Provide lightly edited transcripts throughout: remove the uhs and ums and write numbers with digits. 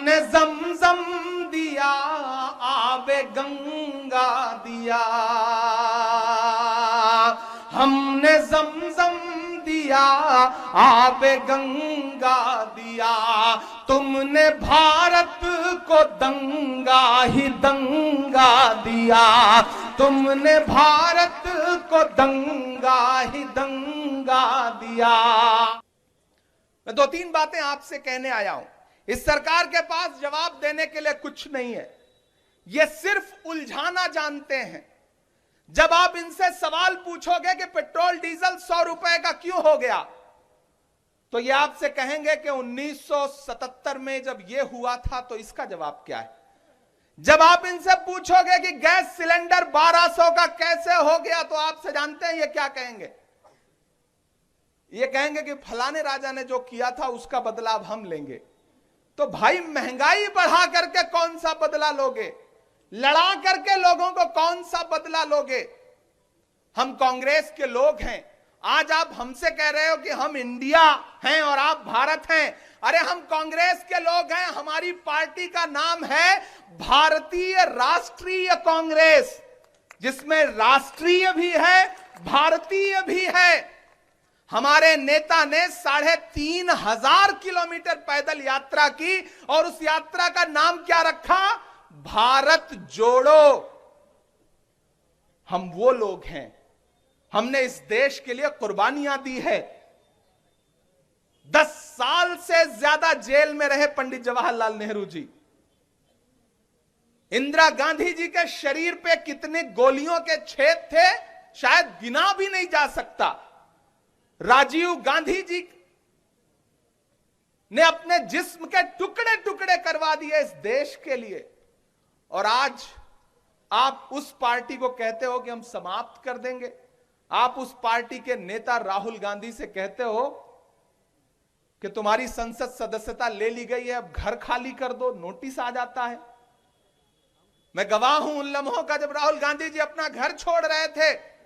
हमने जमजम दिया, आबे गंगा दिया, हमने जमजम दिया, आबे गंगा दिया, तुमने भारत को दंगा ही दंगा दिया, तुमने भारत को दंगा ही दंगा दिया। मैं दो तीन बातें आपसे कहने आया हूं। इस सरकार के पास जवाब देने के लिए कुछ नहीं है, ये सिर्फ उलझाना जानते हैं। जब आप इनसे सवाल पूछोगे कि पेट्रोल डीजल 100 रुपए का क्यों हो गया, तो ये आपसे कहेंगे कि 1977 में जब ये हुआ था तो इसका जवाब क्या है। जब आप इनसे पूछोगे कि गैस सिलेंडर 1200 का कैसे हो गया, तो आपसे जानते हैं ये क्या कहेंगे। ये कहेंगे कि फलाने राजा ने जो किया था उसका बदला अब हम लेंगे। तो भाई, महंगाई बढ़ा करके कौन सा बदला लोगे? लड़ा करके लोगों को कौन सा बदला लोगे? हम कांग्रेस के लोग हैं। आज आप हमसे कह रहे हो कि हम इंडिया हैं और आप भारत हैं। अरे हम कांग्रेस के लोग हैं, हमारी पार्टी का नाम है भारतीय राष्ट्रीय कांग्रेस, जिसमें राष्ट्रीय भी है, भारतीय भी है। हमारे नेता ने 3,500 किलोमीटर पैदल यात्रा की और उस यात्रा का नाम क्या रखा? भारत जोड़ो। हम वो लोग हैं, हमने इस देश के लिए कुर्बानियां दी है। 10 साल से ज्यादा जेल में रहे पंडित जवाहरलाल नेहरू जी। इंदिरा गांधी जी के शरीर पे कितने गोलियों के छेद थे शायद गिना भी नहीं जा सकता। राजीव गांधी जी ने अपने जिस्म के टुकड़े टुकड़े करवा दिए इस देश के लिए, और आज आप उस पार्टी को कहते हो कि हम समाप्त कर देंगे। आप उस पार्टी के नेता राहुल गांधी से कहते हो कि तुम्हारी संसद सदस्यता ले ली गई है, अब घर खाली कर दो, नोटिस आ जाता है। मैं गवाह हूं उन लम्हों का जब राहुल गांधी जी अपना घर छोड़ रहे थे।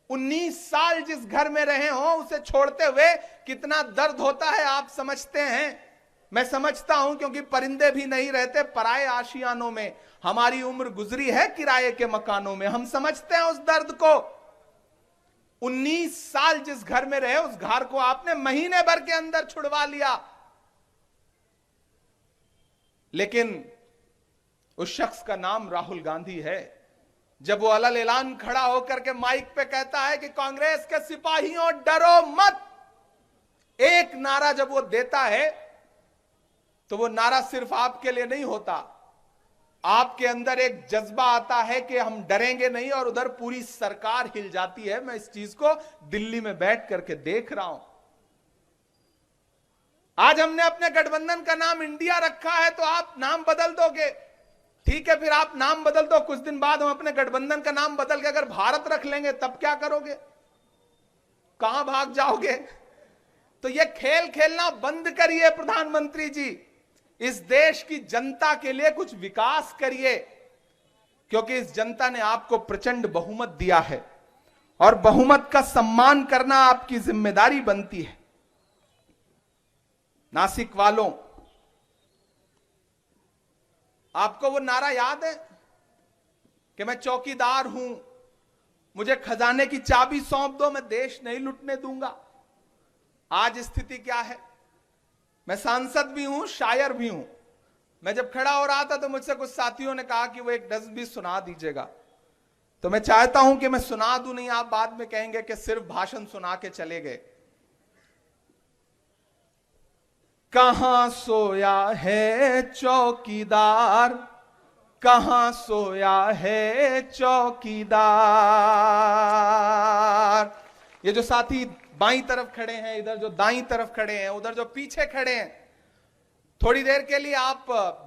19 साल जिस घर में रहे हो उसे छोड़ते हुए कितना दर्द होता है आप समझते हैं। मैं समझता हूं, क्योंकि परिंदे भी नहीं रहते पराए आशियानों में। हमारी उम्र गुजरी है किराए के मकानों में, हम समझते हैं उस दर्द को। 19 साल जिस घर में रहे उस घर को आपने महीने भर के अंदर छुड़वा लिया। लेकिन उस शख्स का नाम राहुल गांधी है। जब वो अलल ऐलान खड़ा होकर के माइक पे कहता है कि कांग्रेस के सिपाहियों डरो मत, एक नारा जब वो देता है तो वो नारा सिर्फ आपके लिए नहीं होता, आपके अंदर एक जज्बा आता है कि हम डरेंगे नहीं, और उधर पूरी सरकार हिल जाती है। मैं इस चीज को दिल्ली में बैठ करके देख रहा हूं। आज हमने अपने गठबंधन का नाम इंडिया रखा है, तो आप नाम बदल दोगे, ठीक है, फिर आप नाम बदल दो। कुछ दिन बाद हम अपने गठबंधन का नाम बदल के अगर भारत रख लेंगे, तब क्या करोगे? कहां भाग जाओगे? तो ये खेल खेलना बंद करिए प्रधानमंत्री जी। इस देश की जनता के लिए कुछ विकास करिए, क्योंकि इस जनता ने आपको प्रचंड बहुमत दिया है और बहुमत का सम्मान करना आपकी जिम्मेदारी बनती है। नासिक वालों, आपको वो नारा याद है कि मैं चौकीदार हूं, मुझे खजाने की चाबी सौंप दो, मैं देश नहीं लुटने दूंगा। आज स्थिति क्या है? मैं सांसद भी हूं, शायर भी हूं। मैं जब खड़ा हो रहा था तो मुझसे कुछ साथियों ने कहा कि वो एक नज्म भी सुना दीजिएगा, तो मैं चाहता हूं कि मैं सुना दूं, नहीं आप बाद में कहेंगे कि सिर्फ भाषण सुना के चले गए। कहां सोया है चौकीदार, कहां सोया है चौकीदार। ये जो साथी बाईं तरफ खड़े हैं, इधर जो दाईं तरफ खड़े हैं, उधर जो पीछे खड़े हैं, थोड़ी देर के लिए आप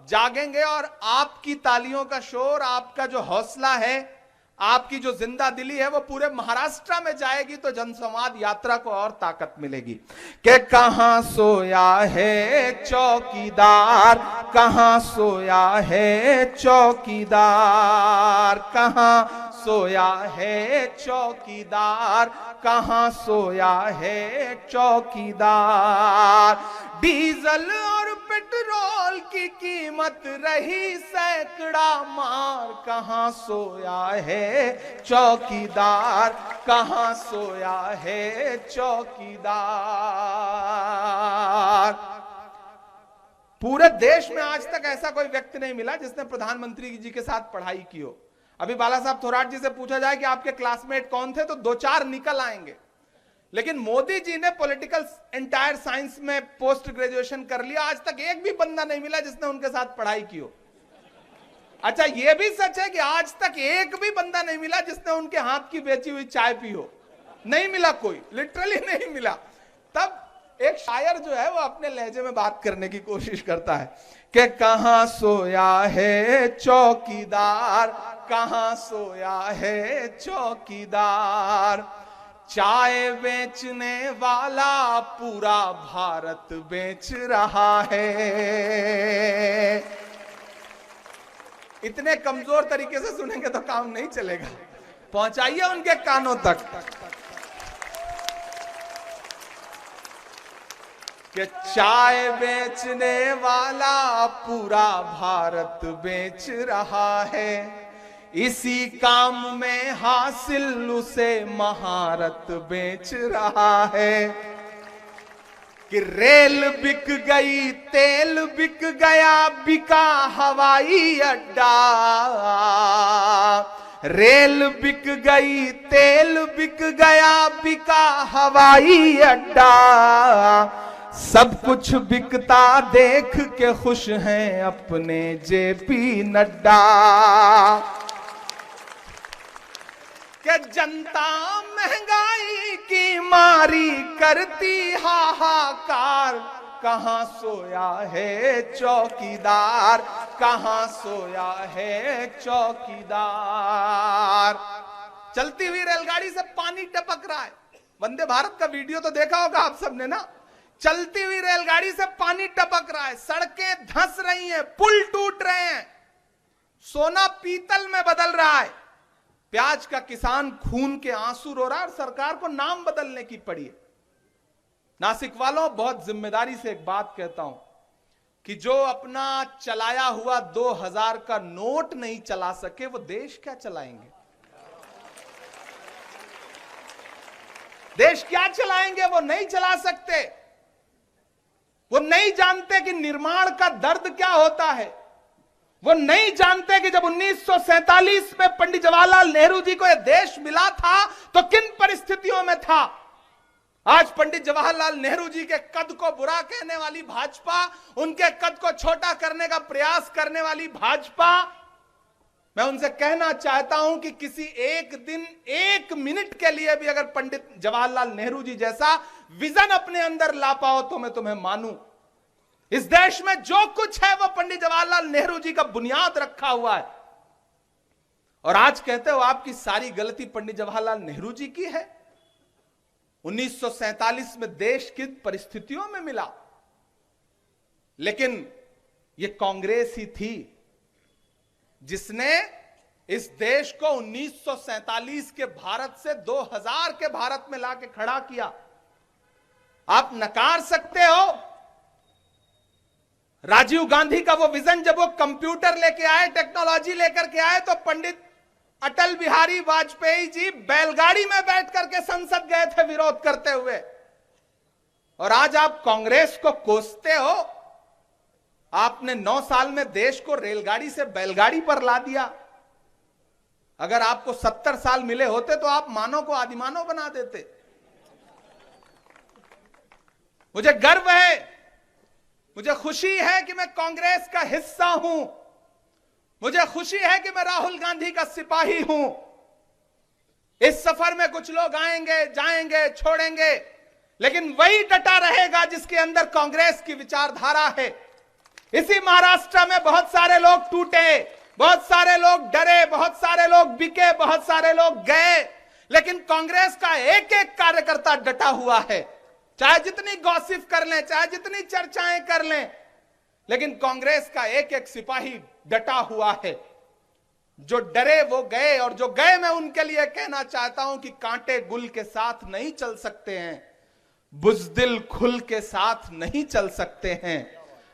जागेंगे और आपकी तालियों का शोर, आपका जो हौसला है, आपकी जो जिंदा दिली है, वो पूरे महाराष्ट्र में जाएगी, तो जनसंवाद यात्रा को और ताकत मिलेगी। कि कहां सोया है चौकीदार, कहां सोया है चौकीदार, कहां सोया है चौकीदार, कहां सोया है चौकीदार। डीजल और पेट्रोल की कीमत रही सैकड़ा मार, कहां सोया है चौकीदार, कहां सोया है चौकीदार। पूरे देश में आज तक ऐसा कोई व्यक्ति नहीं मिला जिसने प्रधानमंत्री जी के साथ पढ़ाई की हो। अभी बाला साहब थोराट जी से पूछा जाए कि आपके क्लासमेट कौन थे तो 2-4 निकल आएंगे, लेकिन मोदी जी ने पॉलिटिकल एंटायर साइंस में पोस्ट ग्रेजुएशन कर लिया। आज तक एक भी बंदा नहीं मिला जिसने उनके साथ पढ़ाई की हो। अच्छा, यह भी सच है कि आज तक एक भी बंदा नहीं मिला जिसने उनके हाथ की बेची हुई चाय पी हो। नहीं मिला कोई, लिटरली नहीं मिला। तब एक शायर जो है वो अपने लहजे में बात करने की कोशिश करता है कि कहां सोया है चौकीदार, कहां सोया है चौकीदार। चाय बेचने वाला पूरा भारत बेच रहा है। इतने कमजोर तरीके से सुनेंगे तो काम नहीं चलेगा, पहुंचाइए उनके कानों तक कि चाय बेचने वाला पूरा भारत बेच रहा है। इसी काम में हासिल उसे महारत बेच रहा है। कि रेल बिक गई, तेल बिक गया, बिका हवाई अड्डा। रेल बिक गई, तेल बिक गया, बिका हवाई अड्डा। सब कुछ बिकता देख के खुश हैं अपने जेपी नड्डा। कि जनता महंगाई की मारी करती हाहाकार, कहां सोया है चौकीदार, कहां सोया है चौकीदार। चलती हुई रेलगाड़ी से पानी टपक रहा है। वंदे भारत का वीडियो तो देखा होगा आप सबने ना। चलती हुई रेलगाड़ी से पानी टपक रहा है, सड़कें धंस रही हैं, पुल टूट रहे हैं, सोना पीतल में बदल रहा है। प्याज का किसान खून के आंसू रो रहा है और सरकार को नाम बदलने की पड़ी है। नासिक वालों, बहुत जिम्मेदारी से एक बात कहता हूं कि जो अपना चलाया हुआ 2000 का नोट नहीं चला सके वो देश क्या चलाएंगे? देश क्या चलाएंगे? वो नहीं चला सकते। वो नहीं जानते कि निर्माण का दर्द क्या होता है। वो नहीं जानते कि जब 1947 में पंडित जवाहरलाल नेहरू जी को यह देश मिला था तो किन परिस्थितियों में था। आज पंडित जवाहरलाल नेहरू जी के कद को बुरा कहने वाली भाजपा, उनके कद को छोटा करने का प्रयास करने वाली भाजपा, मैं उनसे कहना चाहता हूं कि किसी एक दिन, एक मिनट के लिए भी अगर पंडित जवाहरलाल नेहरू जी जैसा विजन अपने अंदर ला पाओ तो मैं तुम्हें मानूं। इस देश में जो कुछ है वो पंडित जवाहरलाल नेहरू जी का बुनियाद रखा हुआ है। और आज कहते हो आपकी सारी गलती पंडित जवाहरलाल नेहरू जी की है। 1947 में देश किन परिस्थितियों में मिला, लेकिन यह कांग्रेस ही थी जिसने इस देश को 1947 के भारत से 2000 के भारत में लाके खड़ा किया। आप नकार सकते हो राजीव गांधी का वो विजन, जब वो कंप्यूटर लेके आए, टेक्नोलॉजी लेकर के आए, तो पंडित अटल बिहारी वाजपेयी जी बैलगाड़ी में बैठ करके संसद गए थे विरोध करते हुए। और आज आप कांग्रेस को कोसते हो। आपने 9 साल में देश को रेलगाड़ी से बैलगाड़ी पर ला दिया। अगर आपको 70 साल मिले होते तो आप मानव को आदिमानव बना देते। मुझे गर्व है, मुझे खुशी है कि मैं कांग्रेस का हिस्सा हूं। मुझे खुशी है कि मैं राहुल गांधी का सिपाही हूं। इस सफर में कुछ लोग आएंगे, जाएंगे, छोड़ेंगे, लेकिन वही डटा रहेगा जिसके अंदर कांग्रेस की विचारधारा है। इसी महाराष्ट्र में बहुत सारे लोग टूटे, बहुत सारे लोग डरे, बहुत सारे लोग बिके, बहुत सारे लोग गए, लेकिन कांग्रेस का एक एक कार्यकर्ता डटा हुआ है। चाहे जितनी गॉसिप कर लें, चाहे जितनी चर्चाएं कर लें, लेकिन कांग्रेस का एक एक सिपाही डटा हुआ है। जो डरे वो गए, और जो गए मैं उनके लिए कहना चाहता हूं कि कांटे गुल के साथ नहीं चल सकते हैं, बुज़दिल खुल के साथ नहीं चल सकते हैं,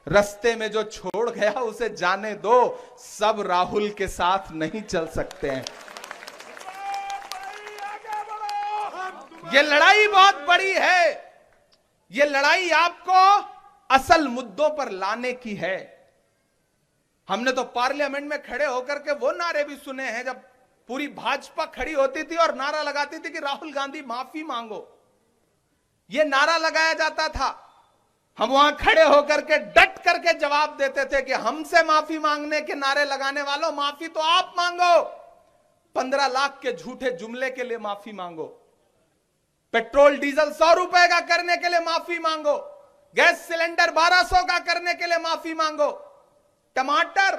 रास्ते में जो छोड़ गया उसे जाने दो, सब राहुल के साथ नहीं चल सकते हैं। ये लड़ाई बहुत बड़ी है, ये लड़ाई आपको असल मुद्दों पर लाने की है। हमने तो पार्लियामेंट में खड़े होकर के वो नारे भी सुने हैं जब पूरी भाजपा खड़ी होती थी और नारा लगाती थी कि राहुल गांधी माफी मांगो, ये नारा लगाया जाता था। हम वहां खड़े होकर के डट करके जवाब देते थे कि हमसे माफी मांगने के नारे लगाने वालों, माफी तो आप मांगो, 15 लाख के झूठे जुमले के लिए माफी मांगो, पेट्रोल डीजल 100 रुपए का करने के लिए माफी मांगो, गैस सिलेंडर 1200 का करने के लिए माफी मांगो, टमाटर,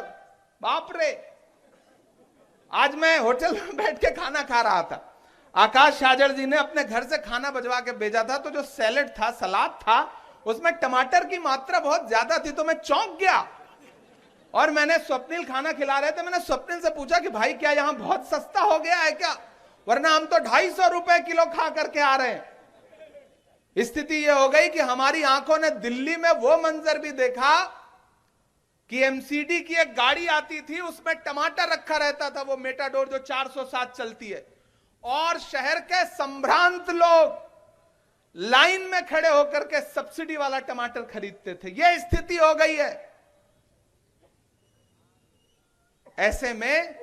बाप रे। आज मैं होटल में बैठ के खाना खा रहा था, आकाश शाजर जी ने अपने घर से खाना भिजवा के भेजा था, तो जो सैलेड था, सलाद था, उसमें टमाटर की मात्रा बहुत ज्यादा थी, तो मैं चौंक गया। और मैंने स्वप्निल खाना खिला रहे थे, मैंने स्वप्निल से पूछा कि भाई क्या यहां बहुत सस्ता हो गया है क्या, वरना हम तो 250 रुपए किलो खा करके आ रहे हैं। स्थिति यह हो गई कि हमारी आंखों ने दिल्ली में वो मंजर भी देखा कि एमसीडी की एक गाड़ी आती थी, उसमें टमाटर रखा रहता था, वो मेटाडोर जो 407 चलती है, और शहर के संभ्रांत लोग लाइन में खड़े होकर के सब्सिडी वाला टमाटर खरीदते थे। यह स्थिति हो गई है। ऐसे में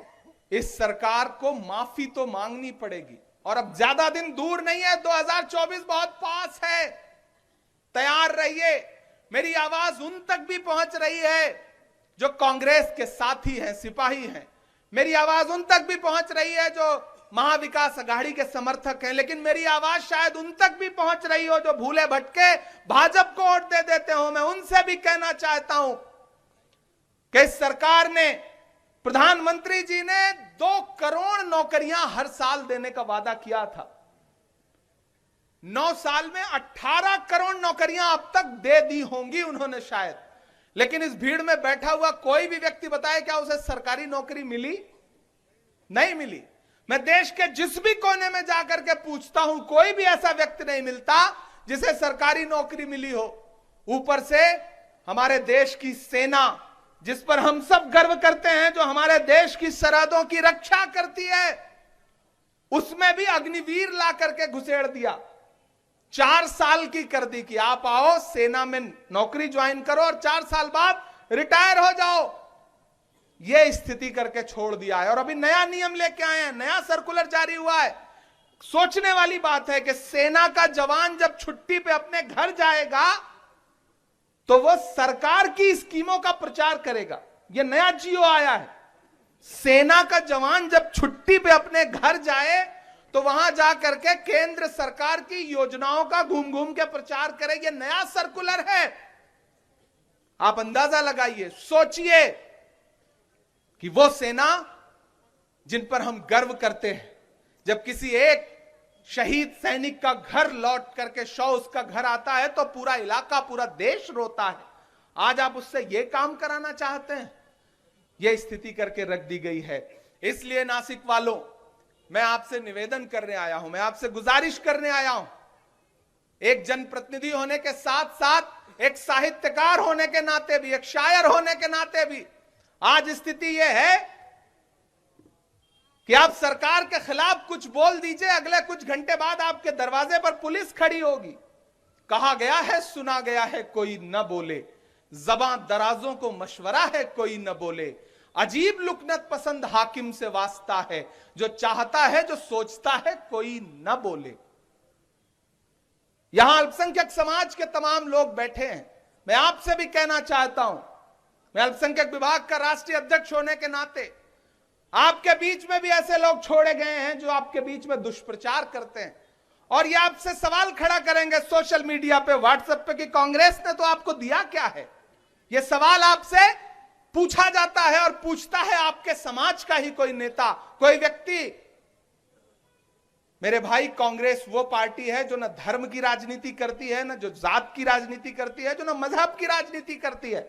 इस सरकार को माफी तो मांगनी पड़ेगी, और अब ज्यादा दिन दूर नहीं है, 2024 बहुत पास है। तैयार रहिए। मेरी आवाज उन तक भी पहुंच रही है जो कांग्रेस के साथी हैं, सिपाही हैं। मेरी आवाज उन तक भी पहुंच रही है जो महाविकास अघाड़ी के समर्थक हैं, लेकिन मेरी आवाज शायद उन तक भी पहुंच रही हो जो भूले भटके भाजपा को वोट दे देते हो। मैं उनसे भी कहना चाहता हूं कि इस सरकार ने, प्रधानमंत्री जी ने 2 करोड़ नौकरियां हर साल देने का वादा किया था। 9 साल में 18 करोड़ नौकरियां अब तक दे दी होंगी उन्होंने शायद, लेकिन इस भीड़ में बैठा हुआ कोई भी व्यक्ति बताए क्या उसे सरकारी नौकरी मिली? नहीं मिली। मैं देश के जिस भी कोने में जाकर के पूछता हूं, कोई भी ऐसा व्यक्ति नहीं मिलता जिसे सरकारी नौकरी मिली हो। ऊपर से हमारे देश की सेना, जिस पर हम सब गर्व करते हैं, जो हमारे देश की सरहदों की रक्षा करती है, उसमें भी अग्निवीर ला करके घुसेड़ दिया। 4 साल की कर दी कि आप आओ सेना में नौकरी ज्वाइन करो और 4 साल बाद रिटायर हो जाओ। यह स्थिति करके छोड़ दिया है, और अभी नया नियम लेके आए हैं, नया सर्कुलर जारी हुआ है। सोचने वाली बात है कि सेना का जवान जब छुट्टी पे अपने घर जाएगा तो वो सरकार की स्कीमों का प्रचार करेगा। यह नया जियो आया है। सेना का जवान जब छुट्टी पे अपने घर जाए तो वहां जाकर के केंद्र सरकार की योजनाओं का घूम घूम के प्रचार करे। यह नया सर्कुलर है। आप अंदाजा लगाइए, सोचिए कि वो सेना जिन पर हम गर्व करते हैं, जब किसी एक शहीद सैनिक का घर लौट करके शव उसका घर आता है तो पूरा इलाका, पूरा देश रोता है। आज आप उससे यह काम कराना चाहते हैं? यह स्थिति करके रख दी गई है। इसलिए नासिक वालों, मैं आपसे निवेदन करने आया हूं, मैं आपसे गुजारिश करने आया हूं। एक जनप्रतिनिधि होने के साथ साथ एक साहित्यकार होने के नाते भी, एक शायर होने के नाते भी, आज स्थिति यह है कि आप सरकार के खिलाफ कुछ बोल दीजिए, अगले कुछ घंटे बाद आपके दरवाजे पर पुलिस खड़ी होगी। कहा गया है, सुना गया है, कोई न बोले, ज़बां दराजों को मशवरा है, कोई न बोले, अजीब लुकनत पसंद हाकिम से वास्ता है, जो चाहता है, जो सोचता है, कोई न बोले। यहां अल्पसंख्यक समाज के तमाम लोग बैठे हैं। मैं आपसे भी कहना चाहता हूं, मैं अल्पसंख्यक विभाग का राष्ट्रीय अध्यक्ष होने के नाते, आपके बीच में भी ऐसे लोग छोड़े गए हैं जो आपके बीच में दुष्प्रचार करते हैं, और ये आपसे सवाल खड़ा करेंगे सोशल मीडिया पे, व्हाट्सएप पे कि कांग्रेस ने तो आपको दिया क्या है। यह सवाल आपसे पूछा जाता है, और पूछता है आपके समाज का ही कोई नेता, कोई व्यक्ति। मेरे भाई, कांग्रेस वो पार्टी है जो न धर्म की राजनीति करती है, न जो जात की राजनीति करती है, जो न मजहब की राजनीति करती है।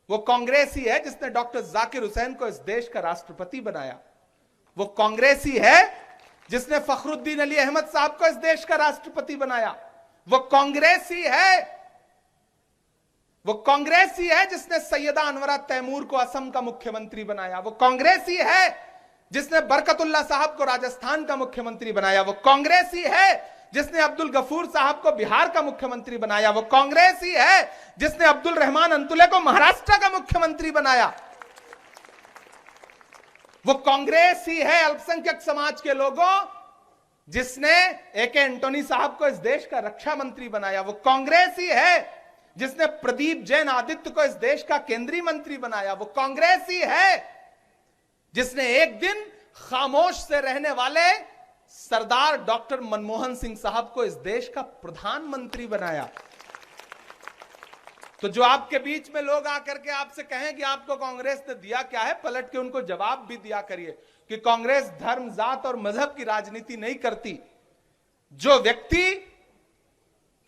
वो कांग्रेस ही है जिसने डॉक्टर जाकिर हुसैन को इस देश का राष्ट्रपति बनाया। वो कांग्रेस ही है जिसने फखरुद्दीन अली अहमद साहब को इस देश का राष्ट्रपति बनाया। वो कांग्रेस ही है जिसने सैयदा अनवरा तैमूर को असम का मुख्यमंत्री बनाया। वो कांग्रेस ही है जिसने बरकतुल्लाह साहब को राजस्थान का मुख्यमंत्री बनाया। वो कांग्रेस ही है जिसने अब्दुल गफूर साहब को बिहार का मुख्यमंत्री बनाया। वो कांग्रेस ही है जिसने अब्दुल रहमान अंतुले को महाराष्ट्र का मुख्यमंत्री बनाया। वो कांग्रेस ही है अल्पसंख्यक समाज के लोगों जिसने ए.के. एंटोनी साहब को इस देश का रक्षा मंत्री बनाया। वो कांग्रेस ही है जिसने प्रदीप जैन आदित्य को इस देश का केंद्रीय मंत्री बनाया। वो कांग्रेस ही है जिसने एक दिन खामोश से रहने वाले सरदार डॉक्टर मनमोहन सिंह साहब को इस देश का प्रधानमंत्री बनाया। तो जो आपके बीच में लोग आकर के आपसे कहें कि आपको कांग्रेस ने दिया क्या है, पलट के उनको जवाब भी दिया करिए कि कांग्रेस धर्म, जात और मजहब की राजनीति नहीं करती। जो व्यक्ति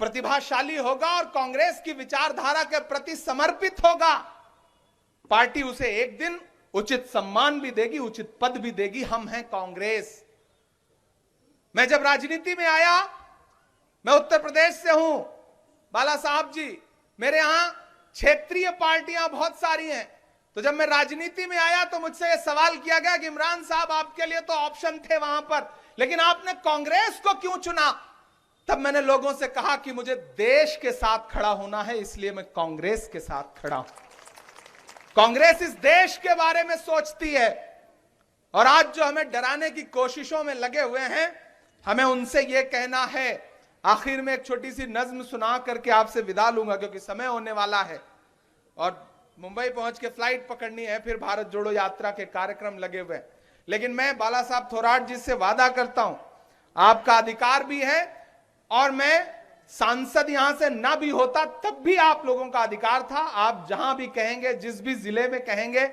प्रतिभाशाली होगा और कांग्रेस की विचारधारा के प्रति समर्पित होगा, पार्टी उसे एक दिन उचित सम्मान भी देगी, उचित पद भी देगी। हम हैं कांग्रेस। मैं जब राजनीति में आया, मैं उत्तर प्रदेश से हूं बाला साहब जी, मेरे यहां क्षेत्रीय पार्टियां बहुत सारी हैं। तो जब मैं राजनीति में आया तो मुझसे यह सवाल किया गया कि इमरान साहब आपके लिए तो ऑप्शन थे वहां पर, लेकिन आपने कांग्रेस को क्यों चुना? तब मैंने लोगों से कहा कि मुझे देश के साथ खड़ा होना है, इसलिए मैं कांग्रेस के साथ खड़ा हूं। कांग्रेस इस देश के बारे में सोचती है, और आज जो हमें डराने की कोशिशों में लगे हुए हैं, हमें उनसे यह कहना है। आखिर में एक छोटी सी नज्म सुना करके आपसे विदा लूंगा क्योंकि समय होने वाला है और मुंबई पहुंच के फ्लाइट पकड़नी है, फिर भारत जोड़ो यात्रा के कार्यक्रम लगे हुए। लेकिन मैं बाला साहब थोराट जी से वादा करता हूं, आपका अधिकार भी है, और मैं सांसद यहां से ना भी होता तब भी आप लोगों का अधिकार था। आप जहां भी कहेंगे, जिस भी जिले में कहेंगे,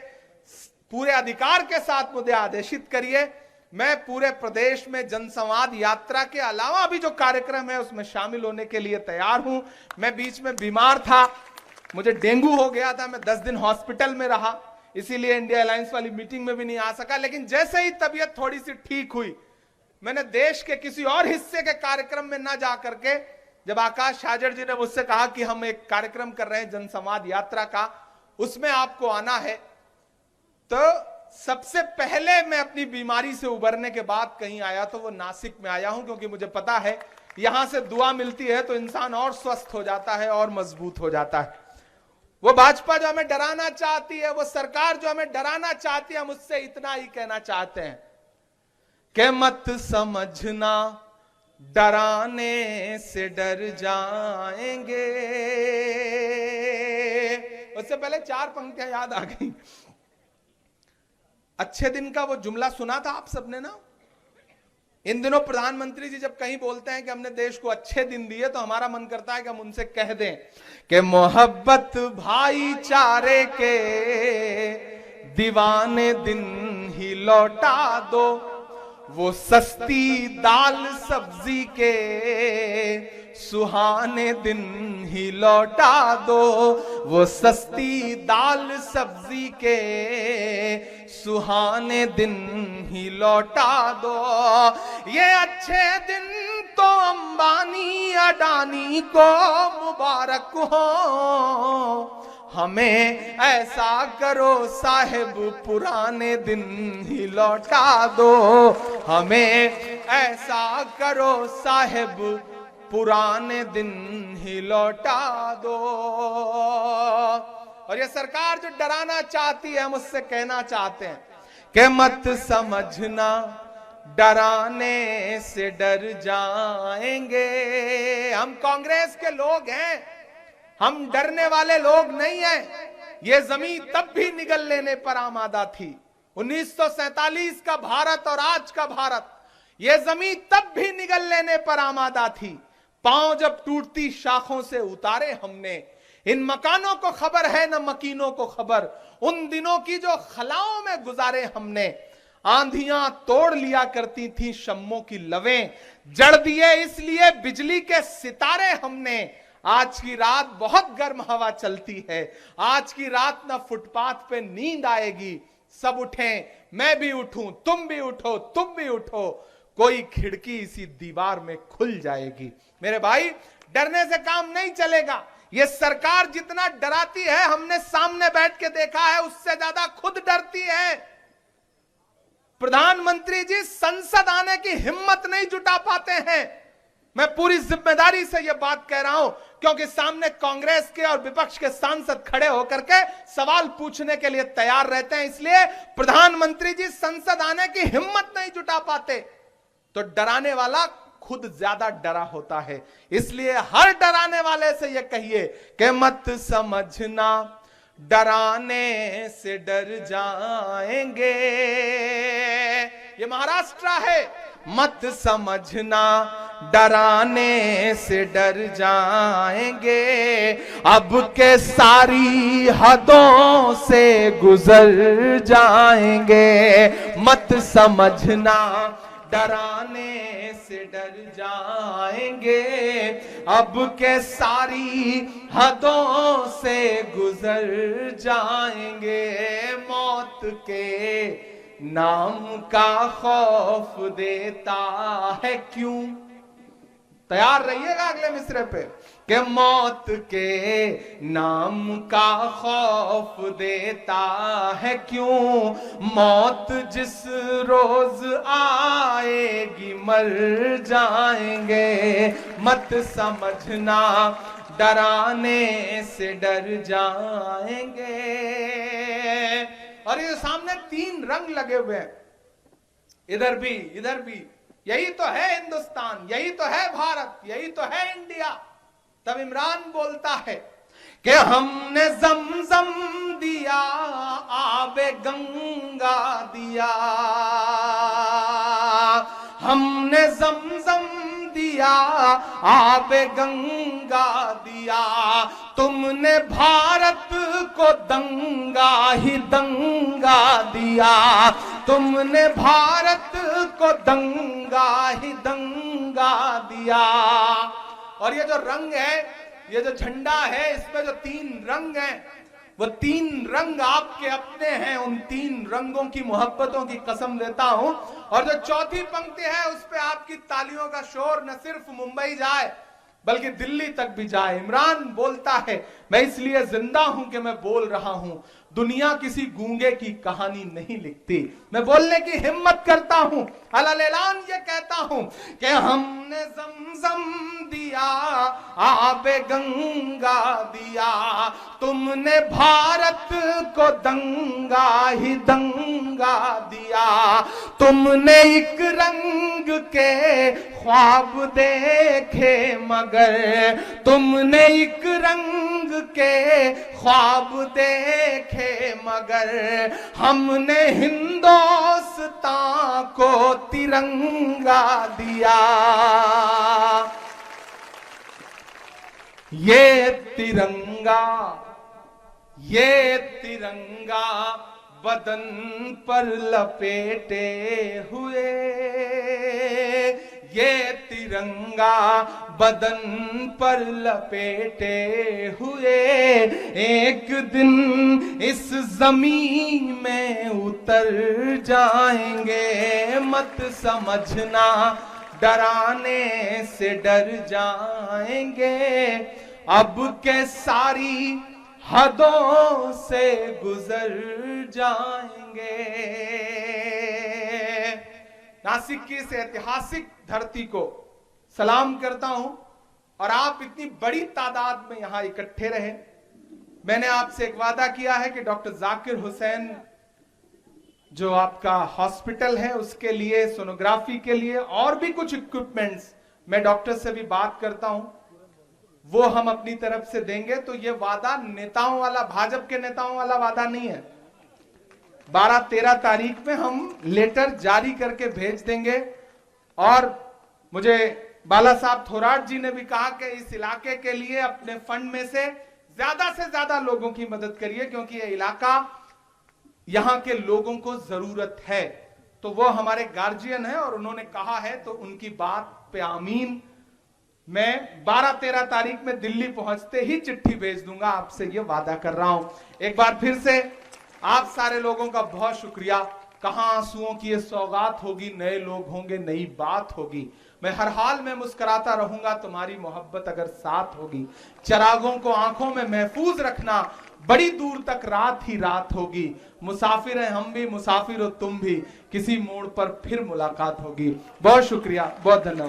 पूरे अधिकार के साथ मुझे आदेशित करिए। मैं पूरे प्रदेश में जनसंवाद यात्रा के अलावा भी जो कार्यक्रम है उसमें शामिल होने के लिए तैयार हूं। मैं बीच में बीमार था, मुझे डेंगू हो गया था, मैं 10 दिन हॉस्पिटल में रहा, इसीलिए इंडिया अलायंस वाली मीटिंग में भी नहीं आ सका। लेकिन जैसे ही तबीयत थोड़ी सी ठीक हुई, मैंने देश के किसी और हिस्से के कार्यक्रम में ना जा करके, जब आकाश हाजर जी ने मुझसे कहा कि हम एक कार्यक्रम कर रहे हैं जनसंवाद यात्रा का, उसमें आपको आना है, तो सबसे पहले मैं अपनी बीमारी से उबरने के बाद कहीं आया तो वो नासिक में आया हूं, क्योंकि मुझे पता है यहां से दुआ मिलती है तो इंसान और स्वस्थ हो जाता है और मजबूत हो जाता है। वो भाजपा जो हमें डराना चाहती है, वो सरकार जो हमें डराना चाहती है, हम उससे इतना ही कहना चाहते हैं कि मत समझना डराने से डर जाएंगे। उससे पहले 4 पंक्तियां याद आ गई। अच्छे दिन का वो जुमला सुना था आप सबने ना। इन दिनों प्रधानमंत्री जी जब कहीं बोलते हैं कि हमने देश को अच्छे दिन दिए, तो हमारा मन करता है कि हम उनसे कह दें कि मोहब्बत भाईचारे के दीवाने दिन ही लौटा दो, वो सस्ती दाल सब्जी के सुहाने दिन ही लौटा दो, वो सस्ती दाल सब्जी के सुहाने दिन ही लौटा दो। ये अच्छे दिन तो अंबानी अडानी को मुबारक हो, हमें ऐसा करो साहिब पुराने दिन ही लौटा दो, हमें ऐसा करो साहिब पुराने दिन ही लौटा दो। और ये सरकार जो डराना चाहती है, हम उससे कहना चाहते हैं कि मत समझना डराने से डर जाएंगे। हम कांग्रेस के लोग हैं, हम डरने वाले लोग नहीं हैं। ये जमीन तब भी निगल लेने पर आमादा थी, 1947 का भारत और आज का भारत, ये जमीन तब भी निगल लेने पर आमादा थी। पांव जब टूटती शाखों से उतारे हमने, इन मकानों को खबर है न मकीनों को खबर, उन दिनों की जो खलाओं में गुजारे हमने। आंधियां तोड़ लिया करती थी शम्मों की लवें, जड़ दिए इसलिए बिजली के सितारे हमने। आज की रात बहुत गर्म हवा चलती है, आज की रात ना फुटपाथ पे नींद आएगी, सब उठें, मैं भी उठूं, तुम भी उठो, तुम भी उठो, कोई खिड़की इसी दीवार में खुल जाएगी। मेरे भाई, डरने से काम नहीं चलेगा। ये सरकार जितना डराती है, हमने सामने बैठ के देखा है, उससे ज्यादा खुद डरती है। प्रधानमंत्री जी संसद आने की हिम्मत नहीं जुटा पाते हैं। मैं पूरी जिम्मेदारी से यह बात कह रहा हूं, क्योंकि सामने कांग्रेस के और विपक्ष के सांसद खड़े होकर के सवाल पूछने के लिए तैयार रहते हैं, इसलिए प्रधानमंत्री जी संसद आने की हिम्मत नहीं जुटा पाते। तो डराने वाला खुद ज्यादा डरा होता है। इसलिए हर डराने वाले से यह कहिए कि मत समझना, डराने से डर जाएंगे। ये महाराष्ट्र है। मत समझना, डराने से डर जाएंगे, अब के सारी हदों से गुजर जाएंगे। मत समझना, डराने से डर जाएंगे, अब के सारी हदों से गुजर जाएंगे। मौत के नाम का खौफ देता है क्यों? तैयार रहिएगा अगले मिसरे पे कि मौत के नाम का खौफ देता है क्यों? मौत जिस रोज आएगी मर जाएंगे। मत समझना, डराने से डर जाएंगे। और ये सामने 3 रंग लगे हुए हैं, इधर भी इधर भी। यही तो है हिंदुस्तान, यही तो है भारत, यही तो है इंडिया। तब इमरान बोलता है कि हमने जमजम दिया, आबे गंगा दिया, हमने जमजम दिया, आबे गंगा दिया, तुमने भारत को दंगा ही दंगा दिया, तुमने भारत को दंगा ही दंगा दिया। और ये जो रंग है, ये जो झंडा है, इसमें जो 3 रंग हैं, वो 3 रंग आपके अपने हैं। उन 3 रंगों की मोहब्बतों की कसम देता हूं। और जो चौथी पंक्ति है, उस पे आपकी तालियों का शोर न सिर्फ मुंबई जाए बल्कि दिल्ली तक भी जाए। इमरान बोलता है, मैं इसलिए जिंदा हूं कि मैं बोल रहा हूं। दुनिया किसी गूंगे की कहानी नहीं लिखती। मैं बोलने की हिम्मत करता हूं, अल-ऐलान ये कहता हूं कि हमने ज़मज़म दिया, आबे गंगा दिया, तुमने भारत को दंगा ही दंगा दिया, तुमने एक रंग के ख्वाब देखे मगर, तुमने एक रंग के ख्वाब देखे मगर, हमने हिंदुस्तान को तिरंगा दिया। ये तिरंगा बदन पर लपेटे हुए, ये तिरंगा बदन पर लपेटे हुए, एक दिन इस जमीन में उतर जाएंगे। मत समझना, डराने से डर जाएंगे, अब के सारी हदों से गुजर जाएंगे। नासिक की इस ऐतिहासिक धरती को सलाम करता हूं, और आप इतनी बड़ी तादाद में यहां इकट्ठे रहे। मैंने आपसे एक वादा किया है कि डॉक्टर जाकिर हुसैन जो आपका हॉस्पिटल है, उसके लिए, सोनोग्राफी के लिए और भी कुछ इक्विपमेंट्स, मैं डॉक्टर से भी बात करता हूं, वो हम अपनी तरफ से देंगे। तो ये वादा नेताओं वाला, भाजपा के नेताओं वाला वादा नहीं है। 12-13 तारीख में हम लेटर जारी करके भेज देंगे। और मुझे बाला साहब थोराट जी ने भी कहा कि इस इलाके के लिए अपने फंड में से ज्यादा लोगों की मदद करिए, क्योंकि ये इलाका, यहां के लोगों को जरूरत है। तो वो हमारे गार्जियन है और उन्होंने कहा है, तो उनकी बात पे आमीन। मैं 12-13 तारीख में दिल्ली पहुंचते ही चिट्ठी भेज दूंगा, आपसे ये वादा कर रहा हूं। एक बार फिर से आप सारे लोगों का बहुत शुक्रिया। कहां आंसुओं की ये सौगात होगी, नए लोग होंगे, नई बात होगी। मैं हर हाल में मुस्कुराता रहूंगा, तुम्हारी मोहब्बत अगर साथ होगी। चिरागों को आंखों में महफूज रखना, बड़ी दूर तक रात ही रात होगी। मुसाफिर हैं हम भी, मुसाफिर हो तुम भी, किसी मोड़ पर फिर मुलाकात होगी। बहुत शुक्रिया, बहुत धन्यवाद।